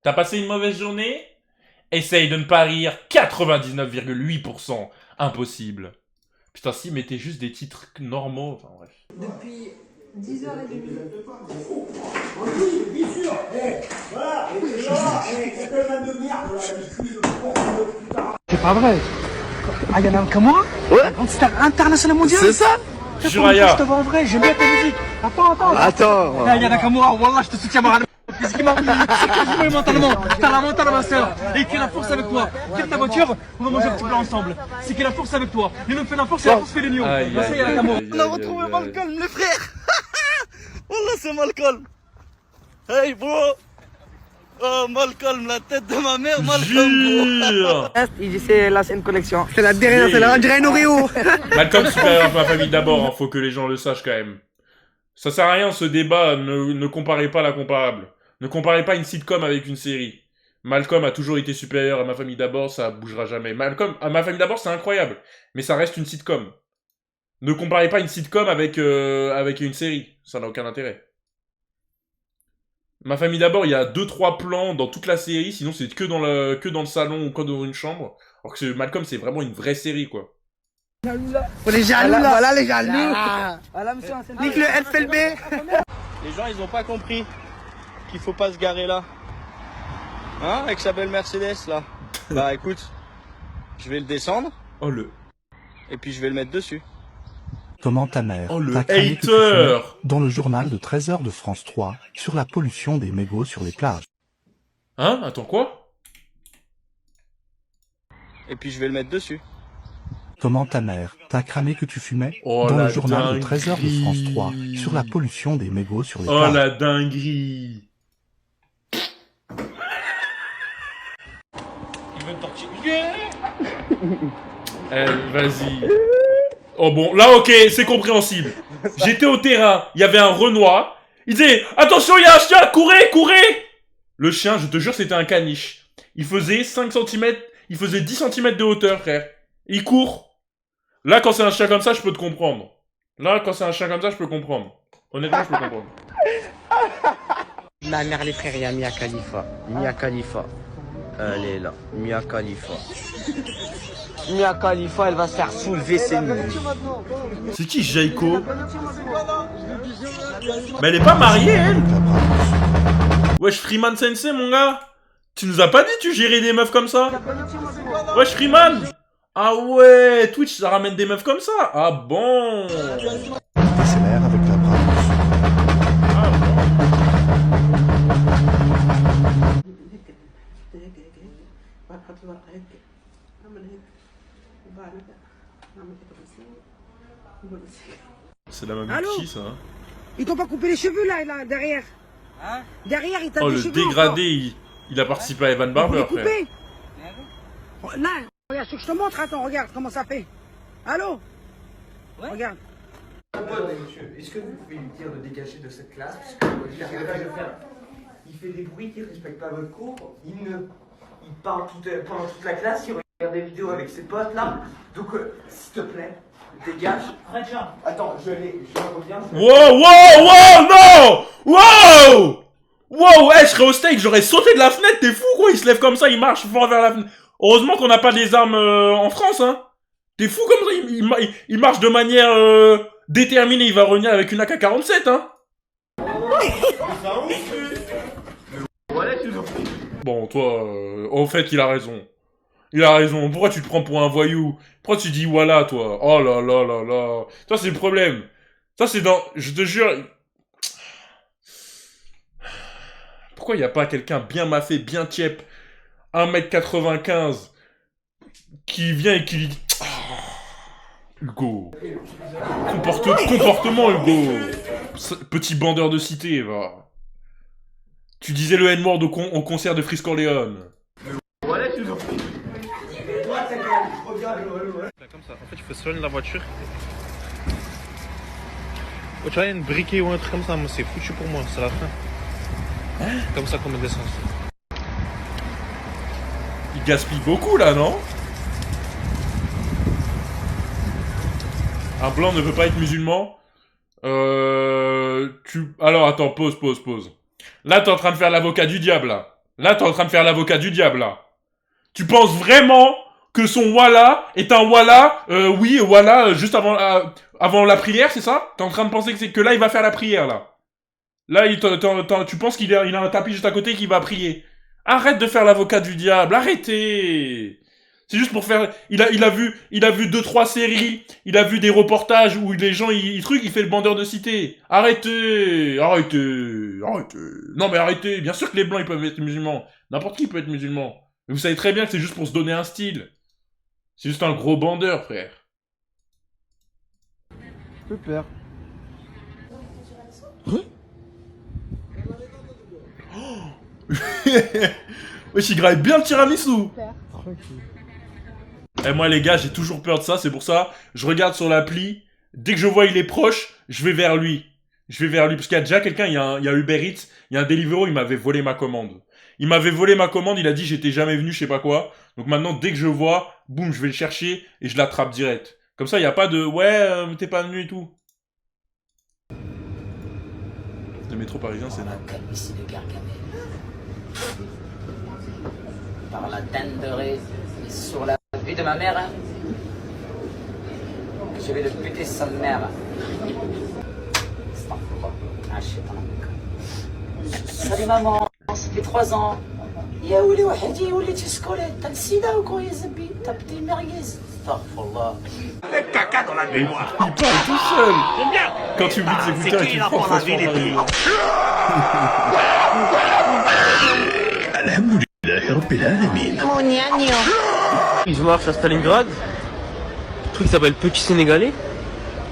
T'as passé une mauvaise journée? Essaye de ne pas rire 99,8%. Impossible. Putain, si, mettez juste des titres normaux. Enfin, bref. Depuis 10h30. Oui, bien sûr. Voilà, c'est tellement de merde. C'est pas vrai. Ah, y'en a un comme moi? Ouais. Un star international mondial? C'est ça? Juraya. Je te vois en vrai, j'aime bien ta musique. Attends. Attends. Là, y'en a comme moi, Wallah, je te soutiens, Mohamed. Physiquement, psychologiquement et mentalement. T'as la mentale, ma soeur. Et qui a la force avec toi. Tire ta voiture, on va manger un petit plat ensemble. C'est qui a la force avec toi. Les nous fait la force et la force fait l'union. Aïe, Ça, aïe, y a la camo. aïe, On a aïe, retrouvé aïe, Malcolm, les frères. Wallah, c'est Malcolm. Hey, bro. Oh, Malcolm, la tête de ma mère, Malcolm, bro. Jure. Il dit c'est là c'est une collection. C'est la derrière, c'est la on dirait une Oreo. Malcolm supérieur à ma famille d'abord, hein, faut que les gens le sachent quand même. Ça sert à rien ce débat, ne comparez pas la comparable. Ne comparez pas une sitcom avec une série. Malcolm a toujours été supérieur à ma famille d'abord, ça bougera jamais. Malcolm, à ma famille d'abord, c'est incroyable, mais ça reste une sitcom. Ne comparez pas une sitcom avec une série, ça n'a aucun intérêt. Ma famille d'abord, il y a 2-3 plans dans toute la série, sinon c'est que dans le salon ou que dans une chambre. Alors que Malcolm, c'est vraiment une vraie série, quoi. Pour les jaloux là. Voilà les jaloux. Voilà monsieur, c'est Nique le FLB. Les gens, ils ont pas compris qu'il faut pas se garer là. Hein, avec sa belle Mercedes, là. Bah, écoute, je vais le descendre, Oh le... et puis je vais le mettre dessus. Comment ta mère Oh, le t'a cramé que tu hater. fumais dans le journal de 13h de France 3 sur la pollution des mégots sur les plages. Hein? Attends, quoi? Et puis je vais le mettre dessus. Comment ta mère t'a cramé que tu fumais Oh, dans la le journal de 13h de France dinguerie. 3 sur la pollution des mégots sur les Oh plages. la dinguerie. Il veut me torturer. Vas-y. Oh bon, là ok, c'est compréhensible. J'étais au terrain, il y avait un Renoir. Il disait, attention, il y a un chien, courez, courez. Le chien, je te jure, c'était un caniche. Il faisait 5 cm, il faisait 10 cm de hauteur, frère. Il court. Là, quand c'est un chien comme ça, je peux te comprendre. Là, quand c'est un chien comme ça, je peux comprendre. Honnêtement, je peux comprendre. Ma mère les frères, il y a Mia Khalifa. Mia Khalifa. Elle est là. Mia Khalifa. Mia Khalifa, elle va se faire soulever ses nuits. C'est qui, Jaiko? Mais elle est pas mariée, elle. Wesh, Freeman Sensei, mon gars. Tu nous as pas dit tu gérais des meufs comme ça? Wesh, Freeman. Ah ouais, Twitch, ça ramène des meufs comme ça. Ah bon. Accélère avec la brasse. Ah bon. C'est la même Allô? qui, ça? Hein? Ils t'ont pas coupé les cheveux là derrière. Hein? Derrière, ils t'ont Oh, des le cheveux. dégradé, il a participé à Evan Barber, frère. Coupé. Là, regarde ce que je te montre. Attends, regarde comment ça fait. Allô? Ouais. Regarde. Monsieur, est-ce que vous pouvez lui dire de dégager de cette classe? Parce que il arrive à le faire. Il fait des bruits qui ne respectent pas votre cours. Il parle pendant toute la classe. Il regarde des vidéos avec ses potes là. Donc, s'il te plaît, dégage. Attends, je reviens. Wow, wow, wow, non! Wow! Wow, ouais, je serais au stage, j'aurais sauté de la fenêtre, t'es fou quoi, il se lève comme ça, il marche fort vers la fenêtre. Heureusement qu'on n'a pas des armes en France, hein. T'es fou comme ça, il marche de manière déterminée, il va revenir avec une AK-47, hein. Bon, toi, au fait, il a raison. Il a raison, pourquoi tu te prends pour un voyou? Pourquoi tu dis voilà, toi? Oh là là là là. Ça, c'est le problème. Ça, c'est dans... Je te jure... Pourquoi il n'y a pas quelqu'un bien maffé, bien tiep, 1m95, qui vient et qui dit... Hugo. Comportement, Hugo. Petit bandeur de cité, va. Tu disais le N-word au concert de Frisk Corleone. Comme ça, en fait, il faut soigner la voiture. Oh, tu vois, il y a une briquet ou un truc comme ça, moi c'est foutu pour moi, c'est la fin. Comme ça, comme d'essence. Il gaspille beaucoup là, non? Un blanc ne veut pas être musulman? Alors attends, pause. Là, t'es en train de faire l'avocat du diable, là. Là, t'es en train de faire l'avocat du diable, là. Tu penses vraiment que son Wallah est un Wallah, oui, Wallah, juste avant la prière, c'est ça? T'es en train de penser que là, il va faire la prière, là. Là, tu penses qu'il a un tapis juste à côté qui va prier. Arrête de faire l'avocat du diable, arrêtez. C'est juste pour faire... Il a vu 2-3 séries, il a vu des reportages où les gens, il fait le bandeur de cité. Arrêtez. Non mais arrêtez, bien sûr que les blancs, ils peuvent être musulmans. N'importe qui peut être musulman. Mais vous savez très bien que c'est juste pour se donner un style. C'est juste un gros bandeur, frère. Peu peur. Wesh, il graille bien le tiramisu. Et moi les gars, j'ai toujours peur de ça, c'est pour ça, je regarde sur l'appli, dès que je vois il est proche, je vais vers lui. Parce qu'il y a déjà quelqu'un, il y a Uber Eats, il y a un Deliveroo, il m'avait volé ma commande. Il a dit j'étais jamais venu, je sais pas quoi. Donc maintenant, dès que je vois, boum, je vais le chercher et je l'attrape direct. Comme ça, il y a pas de ouais, t'es pas venu et tout. Le métro parisien, c'est là. Ici de Gargamel. Par la dinderie et sur la vie de ma mère, hein, je vais le buter sa mère. Ah, je sais pas. Salut maman, ça fait 3 ans. يا ولي وحدي وليت سكوليت t'as le sida ou quoi يا زبي t'as petit merguez. Astaghfirullah. Caca dans la mémoire. Il parle tout seul. Quand tu oublies de s'écouter et tu prends franchement Je marche à Stalingrad. Un truc qui s'appelle Petit Sénégalais.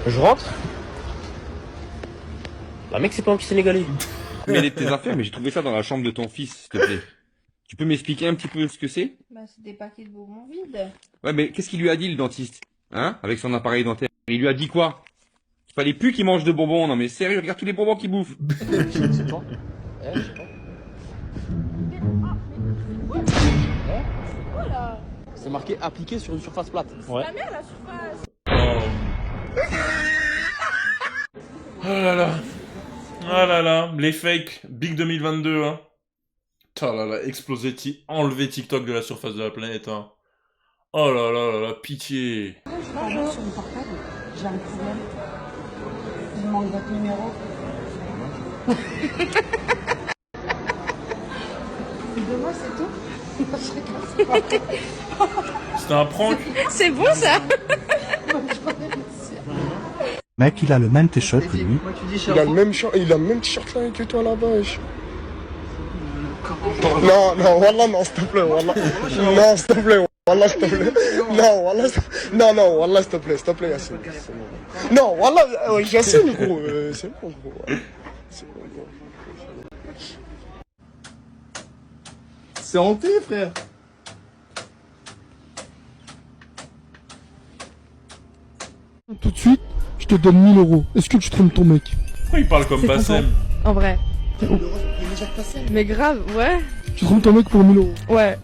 Je rentre. Bah mec, c'est pas un petit Sénégalais. Mais tes affaires, mais j'ai trouvé ça dans la chambre de ton fils, s'il te plaît. Tu peux m'expliquer un petit peu ce que c'est? Bah, c'est des paquets de bonbons vides. Ouais, mais qu'est-ce qu'il lui a dit, le dentiste? Hein? Avec son appareil dentaire. Il lui a dit quoi? Il fallait plus qu'il mange de bonbons. Non mais sérieux, regarde tous les bonbons qu'il bouffe. Je sais pas. Je sais pas. C'est marqué appliqué sur une surface plate. Ouais. La mère, la surface. Oh là là. Ah là là, les fakes, Big 2022, hein. Oh là là, exploser, enlever TikTok de la surface de la planète, hein. Oh là là là là, pitié. Bonjour. Sur le portable, j'ai un problème. Il manque votre numéro. De moi, c'est tout. C'était un prank. C'est bon ça. Mec, il a le même t-shirt que lui. Il a le même t-shirt là que toi là-bas. Non, Wallah, non, s'il te plaît, Wallah. Non, s'il te plaît, Wallah, s'il te plaît. Non, Wallah, non, Wallah, s'il te plaît, Yassine. Non, Wallah, Yassine, gros, c'est bon, gros. C'est hanté, frère. Tout de suite, je te donne 1000 €. Est-ce que tu trompes ton mec? Pourquoi il parle comme Bassem? En vrai. Mais grave, ouais. Tu trompes ton mec pour 1000 €. Ouais.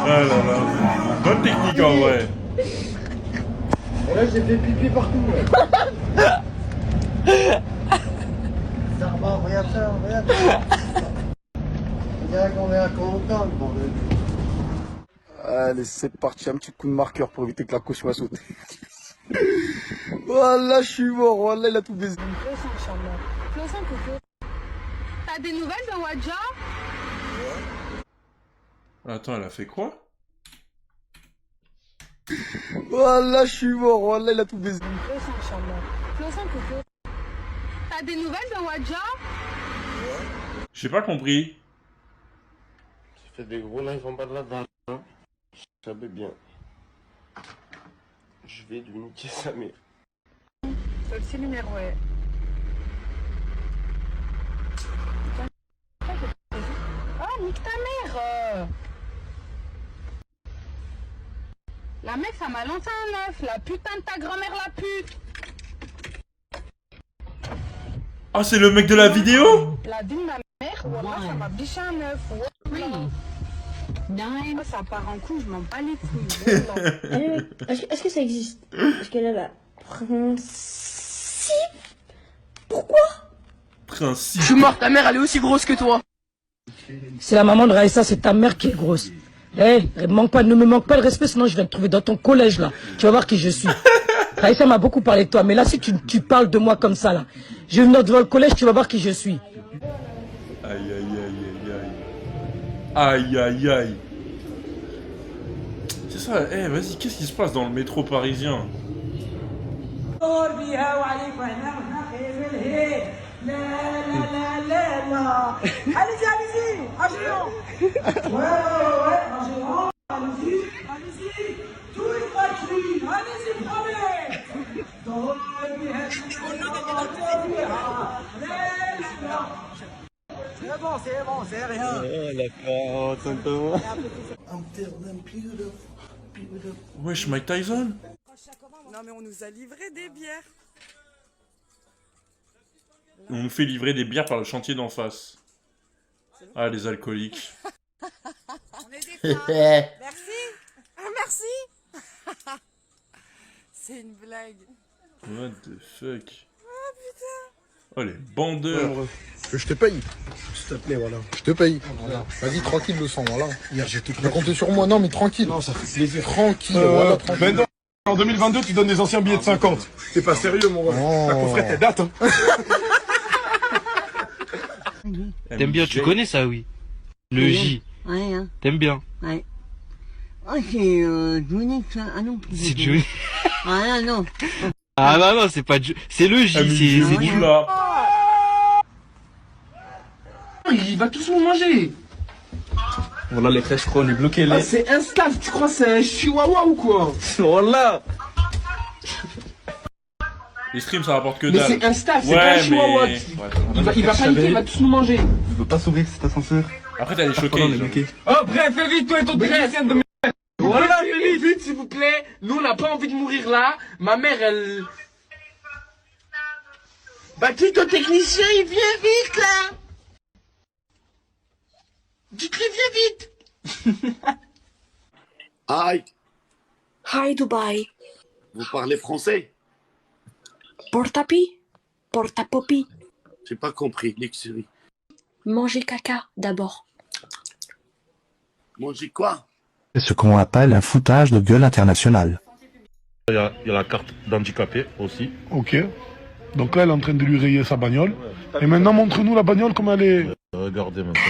Ah là là. Bonne technique en vrai. Et là, j'ai fait pipi partout. Zarba, regarde ça, regarde. On dirait qu'on est à Cancun, bordel. Allez, c'est parti, un petit coup de marqueur pour éviter que la couche soit sautée. Voilà, je suis mort, voilà, il a tout baisé. T'as des nouvelles de Wadja? Attends, elle a fait quoi? Voilà, je suis mort, voilà, il a tout baisé. T'as des nouvelles de Wadja? J'ai pas compris. Tu fais des gros lives en bas de là-dedans. Hein? Je savais bien. Je vais lui niquer sa mère. C'est le numéro, ouais. Oh, nique ta mère! La mec, ça m'a lancé un œuf. La putain de ta grand-mère, la pute. Ah, c'est le mec de la vidéo? La vie de ma mère, voilà, ça m'a biché un œuf. Oui. Non, ça part en couille, je m'en bats les couilles. Est-ce que ça existe? Est-ce qu'elle a la principe? Pourquoi? Principe. Je suis mort, ta mère elle est aussi grosse que toi. C'est la maman de Raïssa, c'est ta mère qui est grosse. Hé, ne me manque pas de respect, sinon je vais te trouver dans ton collège là. Tu vas voir qui je suis. Raïssa m'a beaucoup parlé de toi, mais là si tu parles de moi comme ça là, je vais venir devant le collège, tu vas voir qui je suis. Aïe aïe aïe aïe aïe. Aïe aïe aïe. C'est ça, vas-y, qu'est-ce qui se passe dans le métro parisien? C'est bon, c'est rien. Oh, d'accord, Wesh, Mike Tyson? Non mais on nous a livré des bières. On nous fait livrer des bières par le chantier d'en face. Ah, les alcooliques. On est des femmes. Merci. Ah, merci. C'est une blague. What the fuck? Oh putain. Oh, les bandeurs. Que je te paye. S'il te plaît, voilà. Je te paye. Voilà. Vas-y, tranquille le sang, voilà. Hier, j'ai tout compté sur moi. Non, mais tranquille. Non, ça fait plaisir. Tranquille, voilà, tranquille. Mais en 2022, tu donnes des anciens billets de 50. C'est pas sérieux, mon gars. Oh. T'as coffret tes dates, hein. T'aimes bien, tu connais ça, oui. Le J. Ouais, hein. T'aimes bien. Ouais. Oh, c'est Johnny, ça. Ah non. C'est Johnny. Ah non. Ah non, non, c'est pas c'est le J, c'est du là. Il va tous nous manger. Voilà les frères, je crois, on est bloqué là. Ah, c'est un staff, tu crois c'est un chihuahua ou quoi? Voilà. Les streams, ça rapporte que Mais dalle. c'est un staff, c'est pas un chihuahua. Il va paniquer, il va tous nous manger. Je peux pas s'ouvrir cet ascenseur. Après, t'as les choqués. On est bloqué. Oh, bref, fais vite, toi et ton technicien de merde. Voilà, fais vite, s'il vous plaît. Nous, on n'a pas envie de mourir là. Ma mère, elle... Bah, qui ton technicien, il vient vite là. Dites-lui, viens vite. Hi, Hi Dubaï. vous parlez français? Portapi? Portapopi. J'ai pas compris, l'excuse. Manger caca d'abord. Manger quoi? C'est ce qu'on appelle un foutage de gueule international. Il y a la carte d'handicapé aussi. Ok. Donc là, elle est en train de lui rayer sa bagnole. Et maintenant, montre-nous la bagnole comme elle est. Regardez maintenant.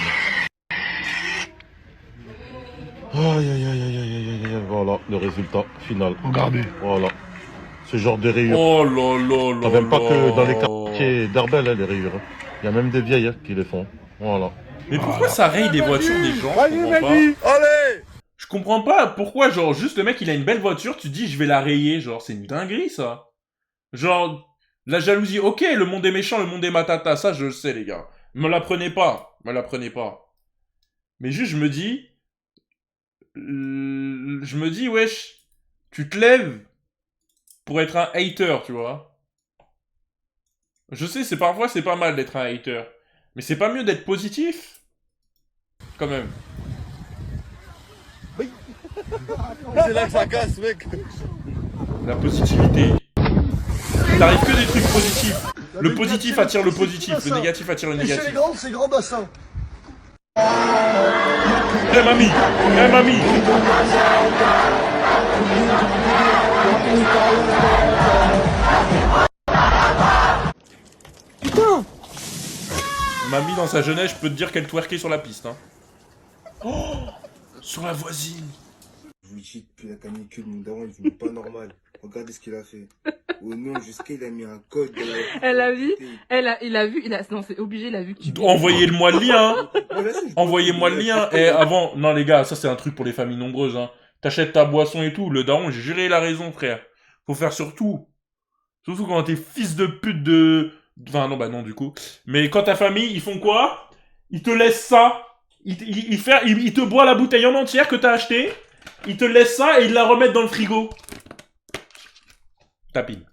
Aïe aïe aïe aïe aïe aïe aïe, voilà le résultat final. Regardez. Voilà. Ce genre de rayures. Oh là là là. T'as même pas que dans les quartiers d'Arbel, les rayures. Il y a même des vieilles qui les font. Voilà. Mais pourquoi ça raye des voitures des gens? Je comprends pas. Allez! Je comprends pas pourquoi, genre, juste le mec il a une belle voiture, tu dis je vais la rayer, genre, c'est une dinguerie ça. Genre, la jalousie, ok, le monde est méchant, le monde est matata, ça je le sais les gars. Me la prenez pas, me la prenez pas. Mais juste je me dis, wesh, tu te lèves pour être un hater, tu vois. Je sais, parfois c'est pas mal d'être un hater. Mais c'est pas mieux d'être positif? Quand même. C'est là que ça casse, mec. La positivité. T'arrives que des trucs positifs. Le positif attire le positif, le négatif attire le négatif. C'est grand bassin. Eh mamie! Eh mamie! Putain! Mamie, dans sa jeunesse, je peux te dire qu'elle twerkait sur la piste, hein. Oh, sur la voisine. Je vous dis depuis la canicule, mon daron, il est pas normal. Regardez ce qu'il a fait. Au nom jusqu'à il a mis un code. Elle a vu, non c'est obligé, il a vu que tu... Envoyez-moi le lien. Envoyez-moi le lien. Et avant, non les gars, ça c'est un truc pour les familles nombreuses, hein. T'achètes ta boisson et tout, le daron, j'ai juré la raison, frère. Faut faire surtout. Surtout quand t'es fils de pute de... Enfin non, bah non du coup. Mais quand ta famille, ils font quoi? Ils te laissent ça. Ils te boivent la bouteille en entière que t'as acheté. ils te laissent ça et ils la remettent dans le frigo. Tapine.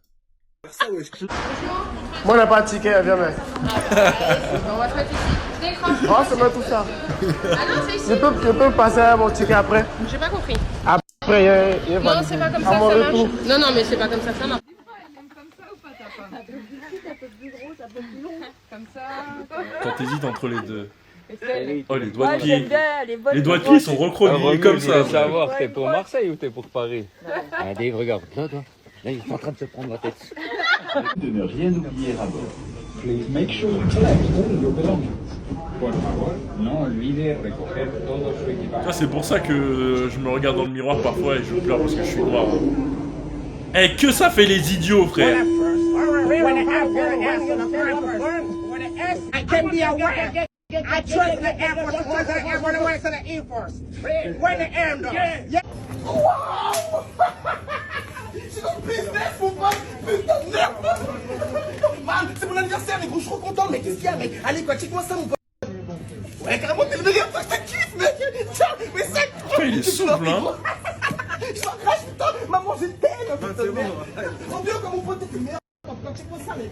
Moi, on n'a pas de ticket, viens, mec. On va se mettre ici. Je décroche. Oh, c'est moi tout ça. Ah non, c'est ici. Je peux passer à mon ticket après. J'ai pas compris. Après, il Non, c'est pas comme ça que ça marche. Non, non, mais c'est pas comme ça que ça marche. Comme ça. Quand t'hésites entre les deux. Oh, les Ouais, doigts de pied. j'aime bien, Les doigts de pied sont recroquevillés comme ça. Savoir, t'es pour Marseille ou t'es pour Paris? Allez, regarde, là, toi. Là, ils sont en train de se prendre la tête. De ne rien oublier à bord. Please make sure to collect all your belongings. Por favor, no olvide recoger todo su equipaje. Ah, c'est pour ça que je me regarde dans le miroir parfois et je pleure parce que je suis noir. Eh, que ça fait les idiots, frère. I can be a warrior. I trust the Air Force. I want to work for the Air Force. When the Air Force. Yeah. Wow! C'est notre business, mon pote. Putain de merde. Man, c'est mon anniversaire, les gros. Je suis trop content, mec. Qu'est-ce qu'il y a, mec? Allez, quoi, check-moi ça, mon pote. Ouais, carrément, t'es le meilleur. Je te kiffe, mec. Tiens, mais c'est. Putain, il est souple, hein. Je m'arrache, putain. Maman, je t'aime, putain de merde. Mon Dieu, comme mon pote, t'es le meilleur. Check-moi ça, mec.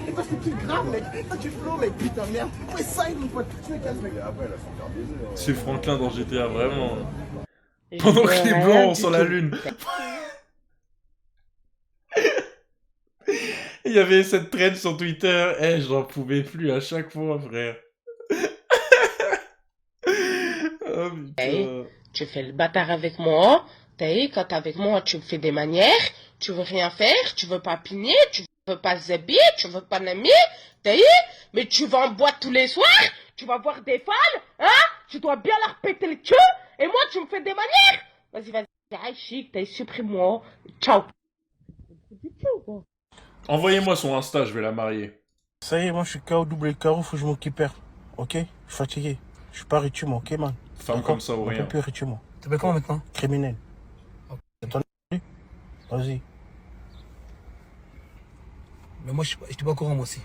Et toi, je suis plus grave, mec. Toi, tu flots, mec. Putain, merde. Ouais, ça, mon pote. Tu me casses, mec. Après, elle a son quart baiser. C'est Franklin dans GTA, vraiment. Pendant que les blancs sont sur la lune. Il y avait cette traîne sur Twitter. Eh, j'en pouvais plus à chaque fois, frère. Oh, putain. Tu fais le bâtard avec moi. Quand t'es avec moi, tu me fais des manières. Tu veux rien faire. Tu veux pas pigner. Tu veux pas zébir. Tu veux pas l'aimer. Mais tu vas en boîte tous les soirs. Tu vas voir des fans. Hein? Tu dois bien leur péter le cul. Et moi, tu me fais des manières. Vas-y, vas-y. Chic, supprime-moi. Ciao. Envoyez-moi son Insta, je vais la marier. Ça y est, moi je suis KO, double KO, faut que je m'occupe. Ok? Je suis fatigué. Je suis pas ritu, moi, ok, man? Femme comme ça ou rien. Un peu plus ritu, moi. T'appelles comment maintenant? Criminel. C'est ton Vas-y. Mais moi, je suis pas au courant, moi aussi.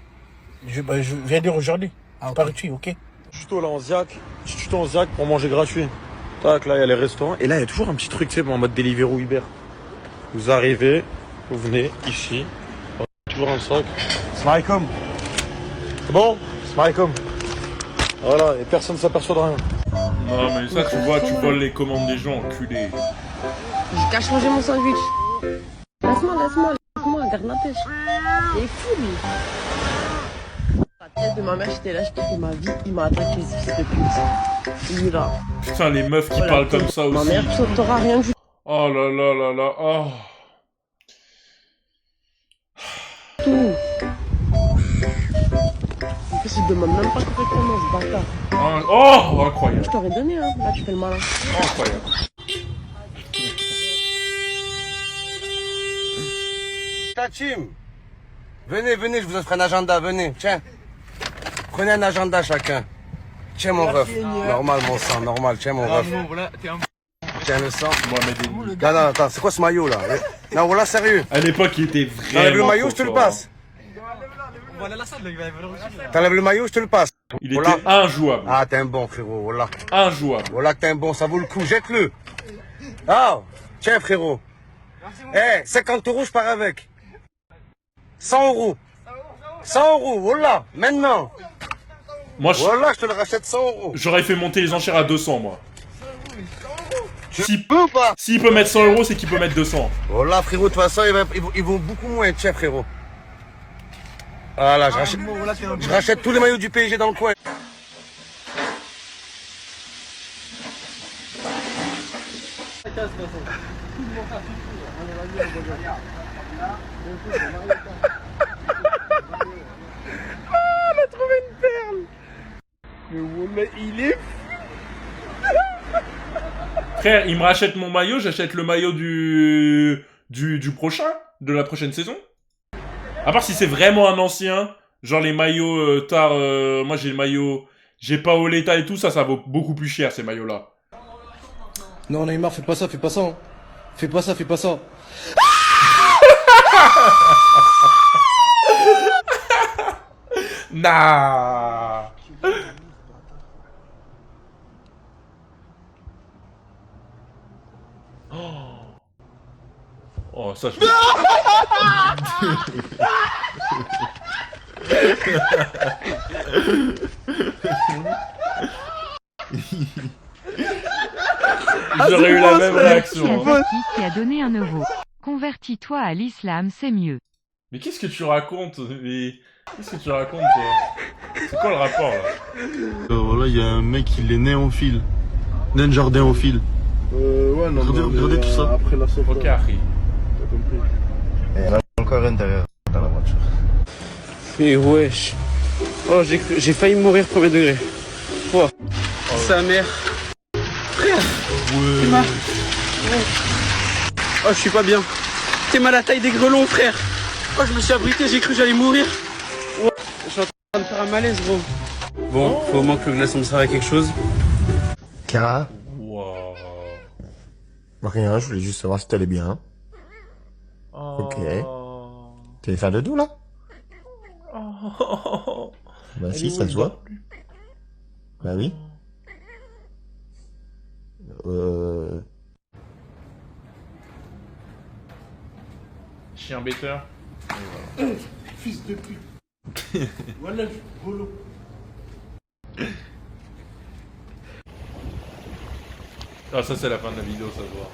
Je viens dire aujourd'hui. Ah, pas ritu, ok? Tuto là en Ziac, petit tuto en Ziac pour manger gratuit. Tac, là il y a les restaurants. Et là il y a toujours un petit truc, tu sais, en mode Deliveroo Uber. Vous arrivez, vous venez ici, toujours un sac. Salam. C'est bon? Salam. Voilà, et personne ne s'aperçoit de rien. Non mais ça tu vois, tu voles les commandes des gens, enculé. J'ai qu'à changer mon sandwich. Laisse-moi, regarde ma pêche. Il est fou, lui. La tête de ma mère, j'étais là, je kiffais ma vie, il m'a attaqué, ce fils de pute. Il est là. Putain, les meufs qui parlent comme ça aussi. Ma mère, t'auras rien du Oh là là là là, oh. tout. En plus, il demande même pas correctement, ce bâtard. Oh, incroyable. Je t'aurais donné, hein. Là, tu fais le malin. Incroyable. Ta team. Venez, je vous offre un agenda, venez, tiens. Prenez un agenda chacun. Tiens mon ref. Normal mon sang, normal, tiens mon ref. Tiens le sang. Non, attends, c'est quoi ce maillot là? Non, voilà, sérieux. À l'époque, il était vraiment. T'enlèves le maillot, je te le passe. T'enlèves le maillot, je te le passe. Il était injouable. Ah, t'es un bon frérot, voilà. Injouable. Voilà que t'es un bon, ça vaut le coup, jette-le. Ah, tiens frérot. 50 €, je pars avec. 100 €. 100 €, voilà, maintenant. Moi, voilà, je te le rachète 100 €. J'aurais fait monter les enchères à 200, moi. S'il peut ou pas? S'il peut mettre 100 €, c'est qu'il peut mettre 200. Voilà, frérot, de toute façon, ils vont beaucoup moins. Tiens, frérot. Voilà, je rachète tous les maillots du PSG dans le coin. On a trouvé une perle. Mais ouais, il est frère, il me rachète mon maillot, j'achète le maillot du prochain, de la prochaine saison. À part si c'est vraiment un ancien, genre les maillots tard, moi j'ai le maillot, j'ai pas Paoletta et tout, ça vaut beaucoup plus cher ces maillots-là. Non, Neymar, fais pas ça, fais pas ça. Fais pas ça, fais pas ça. Nah. Oh, ça je... J'aurais eu la même réaction. Qui a donné 1 euro. Convertis-toi à l'islam, c'est mieux. Mais qu'est-ce que tu racontes? Mais... Qu'est-ce que tu racontes, toi? C'est quoi le rapport, là? Voilà, il y a un mec, il est néophile. Nain jardin au fil. Ouais, non, Regardez tout ça. Après la sauvegarde. Ok, Harry. T'as compris. Il y en a encore un derrière, dans la voiture. Mais wesh. Oh, j'ai failli mourir premier degré. Oh. Sa mère. Frère. T'es mal. Oh, je suis pas bien. T'es mal à la taille des grelons, frère. Oh, je me suis abrité, j'ai cru que j'allais mourir. Oh. Je suis en train de faire un malaise, gros. Bon, faut au moins que le glaçon me serve à quelque chose. Clara? Wow. Rien, je voulais juste savoir si t'allais bien. Ok. Tu veux faire de doux, là? Bah si, ça se voit. Bah oui. Chien bêteur. Fils de pute. Voilà, bolo. Ah, ça c'est la fin de la vidéo, ça se voit.